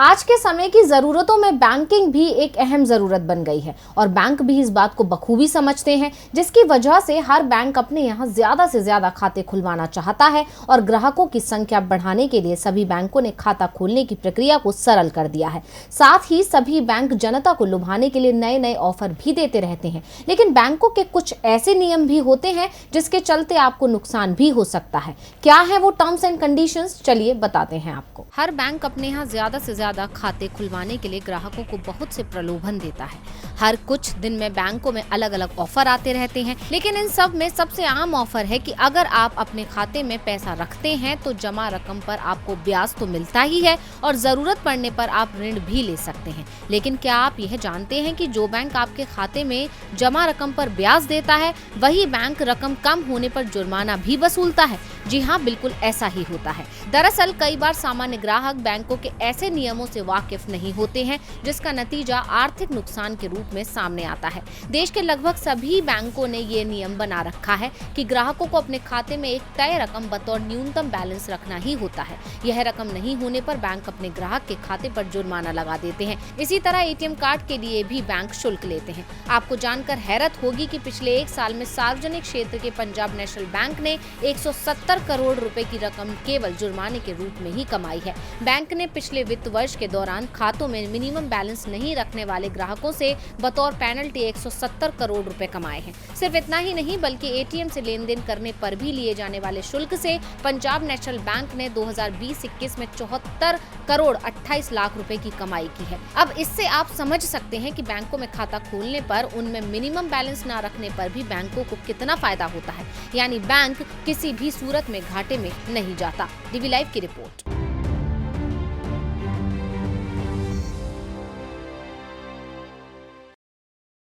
आज के समय की जरूरतों में बैंकिंग भी एक अहम जरूरत बन गई है और बैंक भी इस बात को बखूबी समझते हैं, जिसकी वजह से हर बैंक अपने यहाँ ज्यादा से ज्यादा खाते खुलवाना चाहता है और ग्राहकों की संख्या बढ़ाने के लिए सभी बैंकों ने खाता खोलने की प्रक्रिया को सरल कर दिया है। साथ ही सभी बैंक जनता को लुभाने के लिए नए नए ऑफर भी देते रहते हैं, लेकिन बैंकों के कुछ ऐसे नियम भी होते हैं जिसके चलते आपको नुकसान भी हो सकता है। क्या है वो टर्म्स एंड कंडीशंस, चलिए बताते हैं आपको। हर बैंक अपने यहाँ ज्यादा से ज्यादा खाते खुलवाने के लिए ग्राहकों को बहुत से प्रलोभन देता है। हर कुछ दिन में बैंकों में अलग अलग ऑफर आते रहते हैं, लेकिन इन सब में सबसे आम ऑफर है कि अगर आप अपने खाते में पैसा रखते हैं तो जमा रकम पर आपको ब्याज तो मिलता ही है और जरूरत पड़ने पर आप ऋण भी ले सकते हैं। लेकिन क्या आप यह जानते हैं कि जो बैंक आपके खाते में जमा रकम पर ब्याज देता है वही बैंक रकम कम होने पर जुर्माना भी वसूलता है? जी हाँ, बिल्कुल ऐसा ही होता है। दरअसल कई बार सामान्य ग्राहक बैंकों के ऐसे नियमों से वाकिफ नहीं होते हैं, जिसका नतीजा आर्थिक नुकसान के रूप में सामने आता है। देश के लगभग सभी बैंकों ने ये नियम बना रखा है कि ग्राहकों को अपने खाते में एक तय रकम बतौर न्यूनतम बैलेंस रखना ही होता है। यह रकम नहीं होने पर बैंक अपने ग्राहक के खाते पर जुर्माना लगा देते हैं। इसी तरह एटीएम कार्ड के लिए भी बैंक शुल्क लेते हैं। आपको जानकर हैरत होगी कि पिछले एक साल में सार्वजनिक क्षेत्र के पंजाब नेशनल बैंक ने 170 करोड़ रुपए की रकम केवल जुर्माने के रूप में ही कमाई है। बैंक ने पिछले वित्त वर्ष के दौरान खातों में मिनिमम बैलेंस नहीं रखने वाले ग्राहकों से बतौर पेनल्टी 170 करोड़ रुपए कमाए हैं। सिर्फ इतना ही नहीं बल्कि एटीएम से लेन देन करने पर भी लिए जाने वाले शुल्क से पंजाब नेशनल बैंक ने 2020-21 में 74 करोड़ 28 लाख रुपए की कमाई की है। अब इससे आप समझ सकते हैं कि बैंकों में खाता खोलने पर उनमें मिनिमम बैलेंस न रखने पर भी बैंकों को कितना फायदा होता है। यानी बैंक किसी भी सूरत में घाटे में नहीं जाता। डीवी लाइव की रिपोर्ट।